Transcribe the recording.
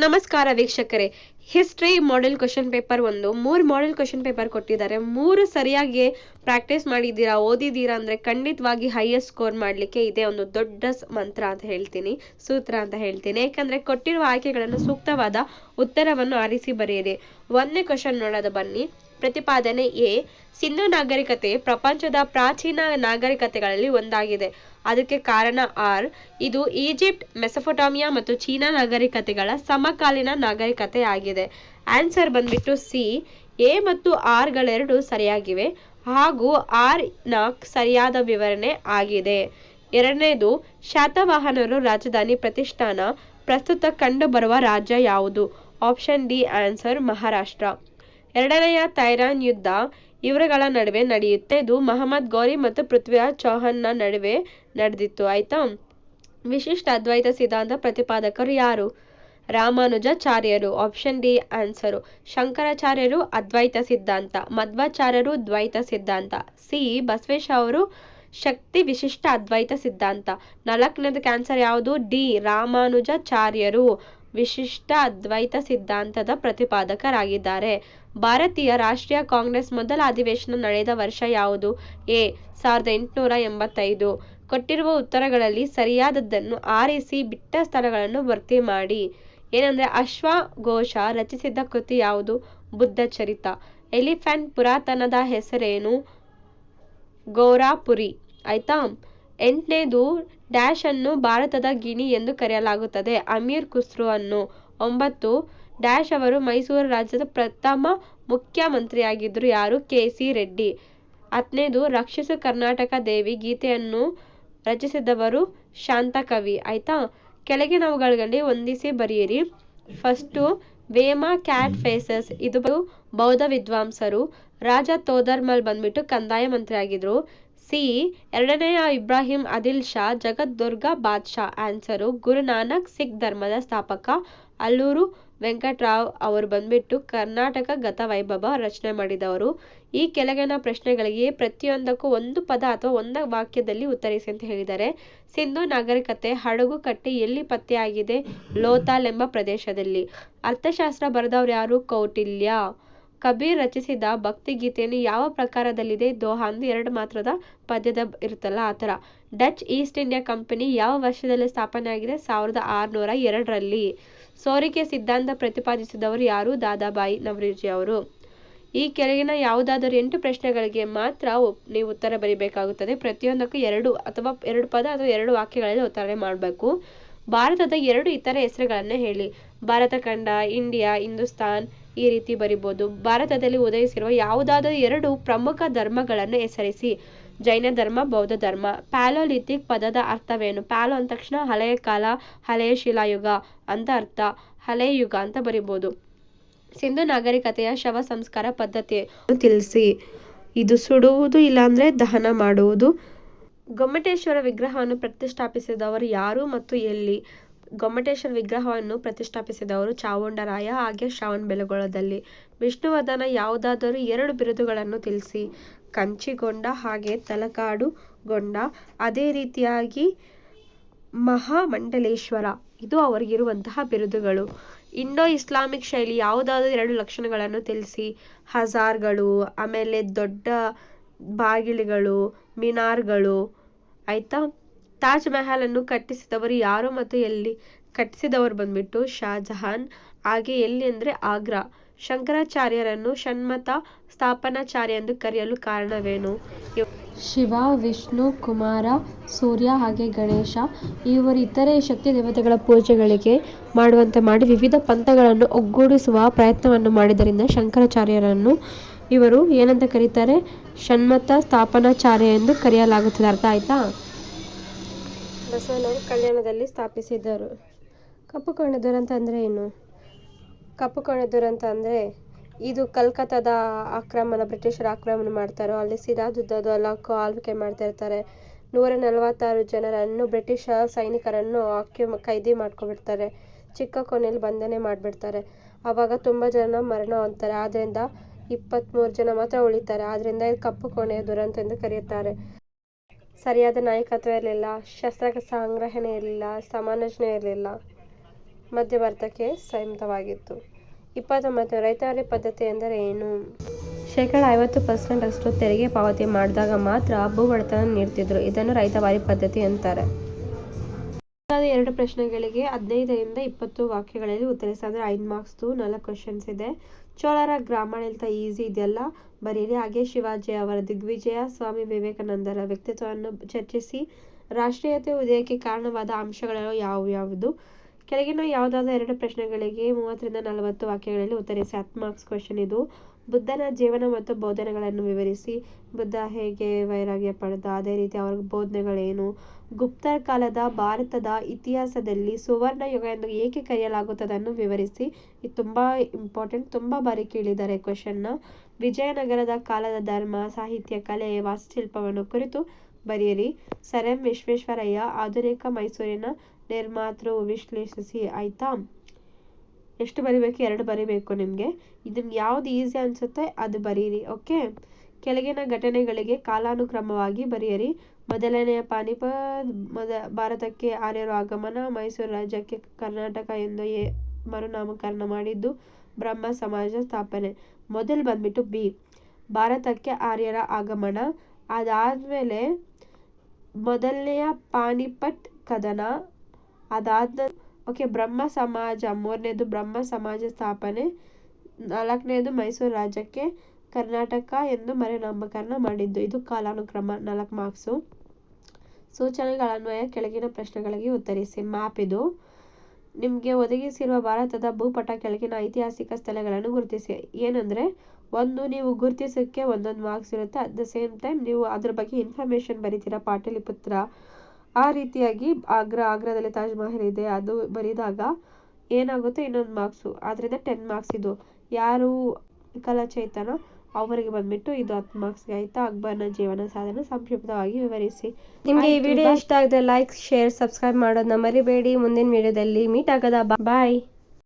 ನಮಸ್ಕಾರ ವೀಕ್ಷಕರೇ. History model question paper 3 model question paper ಕೊಟ್ಟಿದ್ದಾರೆ. 3 ಸರಿಯಾಗಿ ಪ್ರಾಕ್ಟೀಸ್ ಮಾಡಿದ್ದೀರಾ, ಓದಿದ್ದೀರಾ ಅಂದ್ರೆ ಖಂಡಿತವಾಗಿ ಹೈಯೆಸ್ಟ್ ಸ್ಕೋರ್ ಮಾಡ್ಲಿಕ್ಕೆ ಇದೇ ಒಂದು ದೊಡ್ಡ ಮಂತ್ರ ಅಂತ ಹೇಳ್ತೀನಿ, ಸೂತ್ರ ಅಂತ ಹೇಳ್ತೀನಿ. ಯಾಕಂದ್ರೆ ಕೊಟ್ಟಿರುವ ಆಯ್ಕೆಗಳನ್ನು ಸೂಕ್ತವಾದ ಉತ್ತರವನ್ನು ಆರಿಸಿ ಬರೆಯಿರಿ. 1ನೇ ಕ್ವಶನ್ ನೋಡೋದು ಬನ್ನಿ. ಪ್ರತಿಪಾದನೆ ಎ, ಸಿಂಧು ನಾಗರಿಕತೆ ಪ್ರಪಂಚದ ಪ್ರಾಚೀನ ನಾಗರಿಕತೆಗಳಲ್ಲಿ ಒಂದಾಗಿದೆ. ಅದಕ್ಕೆ ಕಾರಣ ಆರ್, ಇದು ಈಜಿಪ್ಟ್, ಮೆಸೊಪೊಟಾಮಿಯಾ ಮತ್ತು ಚೀನಾ ನಾಗರಿಕತೆಗಳ ಸಮಕಾಲೀನ ನಾಗರಿಕತೆ ಆಗಿದೆ. ಆನ್ಸರ್ ಬಂದ್ಬಿಟ್ಟು ಸಿ, ಎ ಮತ್ತು ಆರ್ ಗಳೆರಡು ಸರಿಯಾಗಿವೆ ಹಾಗೂ ಆರ್ ನ ಸರಿಯಾದ ವಿವರಣೆ ಆಗಿದೆ. 2ನೇದು, ಶಾತವಾಹನರು ರಾಜಧಾನಿ ಪ್ರತಿಷ್ಠಾನ ಪ್ರಸ್ತುತ ಕಂಡು ಬರುವ ರಾಜ್ಯ ಯಾವುದು? Option D answer Maharashtra. 2ನೆಯ ತೈರಾನ್ ಯುದ್ಧ ಇವರುಗಳ ನಡುವೆ ನಡೆಯುತ್ತೆ. ಇದು ಮಹಮ್ಮದ್ ಗೋರಿ ಮತ್ತು ಪೃಥ್ವಿರಾಜ್ ಚೌಹಾನ್ನ ನಡುವೆ ನಡೆದಿತ್ತು. ಆಯ್ತಾ. ವಿಶಿಷ್ಟ ಅದ್ವೈತ ಸಿದ್ಧಾಂತ ಪ್ರತಿಪಾದಕರು ಯಾರು? ರಾಮಾನುಜಾಚಾರ್ಯರು. Option D answer. ಶಂಕರಾಚಾರ್ಯರು ಅದ್ವೈತ ಸಿದ್ಧಾಂತ, ಮಧ್ವಾಚಾರ್ಯರು ದ್ವೈತ ಸಿದ್ಧಾಂತ. ಸಿ, ಬಸವೇಶ ಅವರು ಶಕ್ತಿ ವಿಶಿಷ್ಟ ಅದ್ವೈತ ಸಿದ್ಧಾಂತ. 4ನೇದಕ್ಕೆ ಆನ್ಸರ್ ಯಾವುದು? ಡಿ, ರಾಮಾನುಜಾಚಾರ್ಯರು ವಿಶಿಷ್ಟ ಅದ್ವೈತ ಸಿದ್ಧಾಂತದ ಪ್ರತಿಪಾದಕರಾಗಿದ್ದಾರೆ. ಭಾರತೀಯ ರಾಷ್ಟ್ರೀಯ ಕಾಂಗ್ರೆಸ್ ಮೊದಲ ಅಧಿವೇಶನ ನಡೆದ ವರ್ಷ ಯಾವುದು? ಎ, 1885. ಕೊಟ್ಟಿರುವ ಉತ್ತರಗಳಲ್ಲಿ ಸರಿಯಾದದ್ದನ್ನು ಆರಿಸಿ ಬಿಟ್ಟ ಸ್ಥಳಗಳನ್ನು ಭರ್ತಿ ಮಾಡಿ. ಏನಂದ್ರೆ ಅಶ್ವಘೋಷ ರಚಿಸಿದ ಕೃತಿ ಯಾವುದು? ಬುದ್ಧ ಚರಿತ. ಎಲಿಫೆಂಟ್ ಪುರಾತನದ ಹೆಸರೇನು? ಘೋರಾಪುರಿ. ಆಯ್ತಾ. 8ನೇದು, ಡ್ಯಾಶ್ ಅನ್ನು ಭಾರತದ ಗಿಣಿ ಎಂದು ಕರೆಯಲಾಗುತ್ತದೆ? ಅಮೀರ್ ಖುಸ್ರು ಅನ್ನು. 9, ಡ್ಯಾಶ್ ಅವರು ಮೈಸೂರು ರಾಜ್ಯದ ಪ್ರಥಮ ಮುಖ್ಯಮಂತ್ರಿಯಾಗಿದ್ದರು. ಯಾರು? ಕೆ. ಸಿ. ರೆಡ್ಡಿ. 10ನೇದು, ರಕ್ಷಿಸು ಕರ್ನಾಟಕ ದೇವಿ ಗೀತೆಯನ್ನು ರಚಿಸಿದವರು ಶಾಂತಕವಿ. ಆಯ್ತಾ. ಕೆಳಗಿನವುಗಳಲ್ಲಿ ಹೊಂದಿಸಿ ಬರೆಯಿರಿ. ಫಸ್ಟು, ವೇಮಾ ಕ್ಯಾಟ್ ಫೇಸಸ್ ಇದು ಬೌದ್ಧ ವಿದ್ವಾಂಸರು. ರಾಜ ತೋದರ್ಮಲ್ ಬಂದ್ಬಿಟ್ಟು ಕಂದಾಯ ಮಂತ್ರಿ ಆಗಿದ್ರು. ಸಿ, 2ನೇಯ ಇಬ್ರಾಹಿಂ ಆದಿಲ್ ಶಾ ಜಗದ್ದುರ್ಗ ಬಾದ್ಶಾ. ಆನ್ಸರು ಗುರುನಾನಕ್ ಸಿಖ್ ಧರ್ಮದ ಸ್ಥಾಪಕ. ಅಲ್ಲೂರು ವೆಂಕಟರಾವ್ ಅವರು ಬಂದ್ಬಿಟ್ಟು ಕರ್ನಾಟಕ ಗತವೈಭವ ರಚನೆ ಮಾಡಿದವರು. ಈ ಕೆಳಗಿನ ಪ್ರಶ್ನೆಗಳಿಗೆ ಪ್ರತಿಯೊಂದಕ್ಕೂ ಒಂದು ಪದ ಅಥವಾ ಒಂದು ವಾಕ್ಯದಲ್ಲಿ ಉತ್ತರಿಸಿ ಅಂತ ಹೇಳಿದ್ದಾರೆ. ಸಿಂಧು ನಾಗರಿಕತೆ ಹಡಗು ಕಟ್ಟಿ ಎಲ್ಲಿ ಪತ್ತೆಯಾಗಿದೆ? ಲೋಥಾಲ್ ಎಂಬ ಪ್ರದೇಶದಲ್ಲಿ. ಅರ್ಥಶಾಸ್ತ್ರ ಬರೆದವರು ಯಾರು? ಕೌಟಿಲ್ಯ. ಕಬೀರ್ ರಚಿಸಿದ ಭಕ್ತಿಗೀತೆಯನ್ನು ಯಾವ ಪ್ರಕಾರದಲ್ಲಿದೆ? ದೋಹಾ ಅಂದ್ರೆ 2 ಮಾತ್ರದ ಪದ್ಯದ ಇರುತ್ತಲ್ಲ ಆ ಥರ. ಡಚ್ ಈಸ್ಟ್ ಇಂಡಿಯಾ ಕಂಪನಿ ಯಾವ ವರ್ಷದಲ್ಲಿ ಸ್ಥಾಪನೆ ಆಗಿದೆ? 1602ರಲ್ಲಿ. ಸೋರಿಕೆ ಸಿದ್ಧಾಂತ ಪ್ರತಿಪಾದಿಸಿದವರು ಯಾರು? ದಾದಾಬಾಯಿ ನವರೋಜಿ ಅವರು. ಈ ಕೆಳಗಿನ ಯಾವುದಾದರೂ 8 ಪ್ರಶ್ನೆಗಳಿಗೆ ಮಾತ್ರ ನೀವು ಉತ್ತರ ಬರೀಬೇಕಾಗುತ್ತದೆ. ಪ್ರತಿಯೊಂದಕ್ಕೂ 2 ಅಥವಾ 2 ಪದ ಅಥವಾ 2 ವಾಕ್ಯಗಳಲ್ಲಿ ಉತ್ತರ ಮಾಡಬೇಕು. ಭಾರತದ 2 ಇತರ ಹೆಸರುಗಳನ್ನ ಹೇಳಿ. ಭಾರತ ಖಂಡ, ಇಂಡಿಯಾ, ಹಿಂದೂಸ್ತಾನ್ ಈ ರೀತಿ ಬರಿಬೋದು. ಭಾರತದಲ್ಲಿ ಉದಯಿಸಿರುವ ಯಾವುದಾದರೂ 2 ಪ್ರಮುಖ ಧರ್ಮಗಳನ್ನು ಹೆಸರಿಸಿ. ಜೈನ ಧರ್ಮ, ಬೌದ್ಧ ಧರ್ಮ. ಪ್ಯಾಲೋಲಿಥಿಕ್ ಪದದ ಅರ್ಥವೇನು? ಪ್ಯಾಲೋ ಅಂದ ತಕ್ಷಣ ಹಳೆಯ ಕಾಲ, ಹಳೆಯ ಶಿಲಾಯುಗ ಅಂತ ಅರ್ಥ. ಹಳೆಯ ಯುಗ ಅಂತ ಬರಿಬೋದು. ಸಿಂಧು ನಾಗರಿಕತೆಯ ಶವ ಸಂಸ್ಕಾರ ಪದ್ಧತಿ ತಿಳಿಸಿ. ಇದು ಸುಡುವುದು ಇಲ್ಲಾಂದ್ರೆ ದಹನ ಮಾಡುವುದು. ಗೊಮ್ಮಟೇಶ್ವರ ವಿಗ್ರಹವನ್ನು ಪ್ರತಿಷ್ಠಾಪಿಸಿದವರು ಯಾರು ಮತ್ತು ಎಲ್ಲಿ? ಗೊಮ್ಮಟೇಶ್ವರ ವಿಗ್ರಹವನ್ನು ಪ್ರತಿಷ್ಠಾಪಿಸಿದವರು ಚಾವುಂಡರಾಯ, ಹಾಗೆ ಶ್ರವಣಬೆಳಗೊಳದಲ್ಲಿ. ವಿಷ್ಣುವರ್ಧನ ಯಾವುದಾದರೂ 2 ಬಿರುದುಗಳನ್ನು ತಿಳಿಸಿ. ಕಂಚಿಗೊಂಡ ಹಾಗೆ ತಲಕಾಡುಗೊಂಡ. ಅದೇ ರೀತಿಯಾಗಿ ಮಹಾಮಂಡಲೇಶ್ವರ. ಇದು ಅವರಿಗಿರುವಂತಹ ಬಿರುದುಗಳು. ಇಂಡೋ ಇಸ್ಲಾಮಿಕ್ ಶೈಲಿ ಯಾವುದಾದರೂ 2 ಲಕ್ಷಣಗಳನ್ನು ತಿಳಿಸಿ. ಹಜಾರ್ಗಳು, ಆಮೇಲೆ ದೊಡ್ಡ ಬಾಗಿಲುಗಳು, ಮಿನಾರ್ಗಳು. ಆಯ್ತಾ. ತಾಜ್ ಮಹಲ್ ಅನ್ನು ಕಟ್ಟಿಸಿದವರು ಯಾರು ಮತ್ತು ಎಲ್ಲಿ? ಕಟ್ಟಿಸಿದವರು ಬಂದ್ಬಿಟ್ಟು ಶಾಜಹಾನ್. ಹಾಗೆ ಎಲ್ಲಿ ಅಂದ್ರೆ ಆಗ್ರಾ. ಶಂಕರಾಚಾರ್ಯರನ್ನು ಷಣ್ಮತ ಸ್ಥಾಪನಾಚಾರ್ಯ ಎಂದು ಕರೆಯಲು ಕಾರಣವೇನು? ಶಿವ, ವಿಷ್ಣು, ಕುಮಾರ, ಸೂರ್ಯ ಹಾಗೆ ಗಣೇಶ ಇವರು ಇತರೆ ಶಕ್ತಿ ದೇವತೆಗಳ ಪೂಜೆಗಳಿಗೆ ಮಾಡುವಂತೆ ಮಾಡಿ ವಿವಿಧ ಪಂಥಗಳನ್ನು ಒಗ್ಗೂಡಿಸುವ ಪ್ರಯತ್ನವನ್ನು ಮಾಡಿದ್ದರಿಂದ ಶಂಕರಾಚಾರ್ಯರನ್ನು ಇವರು ಏನಂತ ಕರೀತಾರೆ? ಷಣ್ಮತ ಸ್ಥಾಪನಾಚಾರ್ಯ ಎಂದು ಕರೆಯಲಾಗುತ್ತದೆ. ಅರ್ಥ ಆಯ್ತಾ. ಬಸವನವರು ಕಲ್ಯಾಣದಲ್ಲಿ ಸ್ಥಾಪಿಸಿದರು. ಕಪ್ಪು ಕೋಣೆ ದುರಂತ ಅಂದ್ರೆ ಏನು? ಕಪ್ಪು ಕೋಣೆ ದುರಂತ ಅಂದ್ರೆ ಇದು ಕಲ್ಕತ್ತಾದ ಆಕ್ರಮಣ, ಬ್ರಿಟಿಷರ ಆಕ್ರಮಣ ಮಾಡ್ತಾರೋ ಅಲ್ಲಿ ಸಿರಾಜುದ್ದೌಲಾ ಆಳ್ವಿಕೆ ಮಾಡ್ತಾ ಇರ್ತಾರೆ. 146 ಜನರನ್ನು ಬ್ರಿಟಿಷ್ ಸೈನಿಕರನ್ನು ಕೈದಿ ಮಾಡ್ಕೊಬಿಡ್ತಾರೆ. ಚಿಕ್ಕ ಕೋಣೆಯಲ್ಲಿ ಬಂಧನ ಮಾಡಿಬಿಡ್ತಾರೆ. ಆವಾಗ ತುಂಬ ಜನ ಮರಣ ಹೊಂದ್ತಾರೆ. ಆದ್ರಿಂದ 23 ಜನ ಮಾತ್ರ ಉಳಿತಾರೆ. ಆದ್ರಿಂದ ಕಪ್ಪು ಕೋಣೆಯ ದುರಂತ ಎಂದು ಕರೆಯುತ್ತಾರೆ. ಸರಿಯಾದ ನಾಯಕತ್ವ ಇರಲಿಲ್ಲ, ಶಸ್ತ್ರ ಸಂಗ್ರಹಣೆ ಇರಲಿಲ್ಲ, ಸಮಾಲೋಚನೆ ಇರಲಿಲ್ಲ. ಮಧ್ಯ ಭಾರತಕ್ಕೆ ಸೀಮಿತವಾಗಿತ್ತು. 29. ರೈತವಾರಿ ಪದ್ಧತಿ ಎಂದರೆ ಏನು? 50% ಅಷ್ಟು ತೆರಿಗೆ ಪಾವತಿ ಮಾಡಿದಾಗ ಮಾತ್ರ ಭೂ ಒಡೆತನ ನೀಡ್ತಿದ್ರು. ಇದನ್ನು ರೈತವಾರಿ ಪದ್ಧತಿ ಅಂತಾರೆ. 2 ಪ್ರಶ್ನೆಗಳಿಗೆ 15 ರಿಂದ 20 ವಾಕ್ಯಗಳಲ್ಲಿ ಉತ್ತರಿಸಿ. ಅಂದರೆ 5 ಮಾರ್ಕ್ಸ್ದು 4 ಕ್ವಶನ್ಸ್ ಇದೆ. ಚೋಳರ ಗ್ರಾಮಾಡಳಿತ ಈಸಿ ಇದೆಯಲ್ಲ, ಬರೀರಿ. ಹಾಗೆ ಶಿವಾಜಿ ಅವರ ದಿಗ್ವಿಜಯ, ಸ್ವಾಮಿ ವಿವೇಕಾನಂದರ ವ್ಯಕ್ತಿತ್ವವನ್ನು ಚರ್ಚಿಸಿ. ರಾಷ್ಟ್ರೀಯತೆ ಉದಯಕ್ಕೆ ಕಾರಣವಾದ ಅಂಶಗಳು ಯಾವ್ಯಾವುದು? ಕೆಳಗಿನ ಯಾವುದಾದ 2 ಪ್ರಶ್ನೆಗಳಿಗೆ 30 ರಿಂದ 40 ವಾಕ್ಯಗಳಲ್ಲಿ ಉತ್ತರಿಸಿ. 10 ಮಾರ್ಕ್ಸ್ ಕ್ವಶನ್ ಇದು. ಬುದ್ಧನ ಜೀವನ ಮತ್ತು ಬೋಧನೆಗಳನ್ನು ವಿವರಿಸಿ. ಬುದ್ಧ ಹೇಗೆ ವೈರಾಗ್ಯ ಪಡೆದ, ಅದೇ ರೀತಿ ಅವರ ಬೋಧನೆಗಳೇನು? ಗುಪ್ತರ ಕಾಲದ ಭಾರತದ ಇತಿಹಾಸದಲ್ಲಿ ಸುವರ್ಣ ಯುಗ ಎಂದು ಏಕೆ ಕರೆಯಲಾಗುತ್ತದನ್ನು ವಿವರಿಸಿ. ಇದು ತುಂಬಾ ಇಂಪಾರ್ಟೆಂಟ್, ತುಂಬಾ ಬಾರಿ ಕೇಳಿದ್ದಾರೆ ಕ್ವಶನ್ನ. ವಿಜಯನಗರದ ಕಾಲದ ಧರ್ಮ, ಸಾಹಿತ್ಯ, ಕಲೆ, ವಾಸ್ತುಶಿಲ್ಪವನ್ನು ಕುರಿತು ಬರೆಯಿರಿ. ಸರ್ ಎಂ ವಿಶ್ವೇಶ್ವರಯ್ಯ ಆಧುನಿಕ ಮೈಸೂರಿನ ನಿರ್ಮಾತೃ. ವಿಶ್ಲೇಷಿಸಿ. ಆಯ್ತಾ? ಎಷ್ಟು ಬರಿಬೇಕು? 2 ಬರಿಬೇಕು ನಿಮಗೆ. ಇದನ್ನ ಯಾವ್ದು ಈಸಿ ಅನ್ಸುತ್ತೆ ಅದು ಬರೀರಿ. ಓಕೆ. ಕೆಳಗಿನ ಘಟನೆಗಳಿಗೆ ಕಾಲಾನುಕ್ರಮವಾಗಿ ಬರೆಯಿರಿ. ಮೊದಲನೆಯ ಪಾನಿಪತ್, ಭಾರತಕ್ಕೆ ಆರ್ಯರ ಆಗಮನ, ಮೈಸೂರು ರಾಜ್ಯಕ್ಕೆ ಕರ್ನಾಟಕ ಎಂದು ಮರುನಾಮಕರಣ ಮಾಡಿದ್ದು, ಬ್ರಹ್ಮ ಸಮಾಜ ಸ್ಥಾಪನೆ. ಮೊದಲು ಬಂದ್ಬಿಟ್ಟು ಬಿ, ಭಾರತಕ್ಕೆ ಆರ್ಯರ ಆಗಮನ. ಅದಾದ್ಮೇಲೆ ಮೊದಲನೆಯ ಪಾನಿಪಟ್ ಕದನ. ಅದಾದ ಓಕೆ, ಬ್ರಹ್ಮ ಸಮಾಜ. 3ನೇದು ಬ್ರಹ್ಮ ಸಮಾಜ ಸ್ಥಾಪನೆ. 4ನೇದು ಮೈಸೂರು ರಾಜ್ಯಕ್ಕೆ ಕರ್ನಾಟಕ ಎಂದು ಮರುನಾಮಕರಣ ಮಾಡಿದ್ದು. ಇದು ಕಾಲಾನುಕ್ರಮ. 4 ಮಾರ್ಕ್ಸು. ಸೂಚನೆಗಳನ್ವಯ ಕೆಳಗಿನ ಪ್ರಶ್ನೆಗಳಿಗೆ ಉತ್ತರಿಸಿ. ಮ್ಯಾಪ್ ಇದು. ನಿಮಗೆ ಒದಗಿಸಿರುವ ಭಾರತದ ಭೂಪಟ ಕೆಳಗಿನ ಐತಿಹಾಸಿಕ ಸ್ಥಳಗಳನ್ನು ಗುರುತಿಸಿ. ಏನಂದ್ರೆ ನೀವು ಗುರುತಿಸೋಕ್ಕೆ ಒಂದೊಂದು ಮಾರ್ಕ್ಸ್ ಇರುತ್ತೆ. ಅಟ್ ದ ಸೇಮ್ ಟೈಮ್ ನೀವು ಅದ್ರ ಬಗ್ಗೆ ಇನ್ಫಾರ್ಮೇಶನ್ ಬರೀತೀರಾ. ಪಾಟಲಿಪುತ್ರ, ಆ ರೀತಿಯಾಗಿ ಆಗ್ರಾದಲ್ಲಿ ತಾಜ್ ಮಹಲ್ ಇದೆ, ಅದು ಬರೆದಾಗ ಏನಾಗುತ್ತೆ ಇನ್ನೊಂದು ಮಾರ್ಕ್ಸು. ಆದ್ರಿಂದ 10 ಮಾರ್ಕ್ಸ್ ಇದು. ಯಾರು ಕಲಾಚೈತನ ಅವರಿಗೆ ಬಂದ್ಬಿಟ್ಟು ಇದು 10 ಮಾರ್ಕ್ಸ್ಗೆ. ಆಯ್ತಾ? ಅಕ್ಬರ್ನ ಜೀವನ ಸಾಧನೆ ಸಂಕ್ಷಿಪ್ತವಾಗಿ ವಿವರಿಸಿ. ನಿಮಗೆ ಈ ವಿಡಿಯೋ ಇಷ್ಟ ಆಗಿದೆ ಲೈಕ್, ಶೇರ್, ಸಬ್ಸ್ಕ್ರೈಬ್ ಮಾಡೋದನ್ನ ಮರಿಬೇಡಿ. ಮುಂದಿನ ವಿಡಿಯೋದಲ್ಲಿ ಮೀಟ್ ಆಗೋದ. ಬಾಯ್.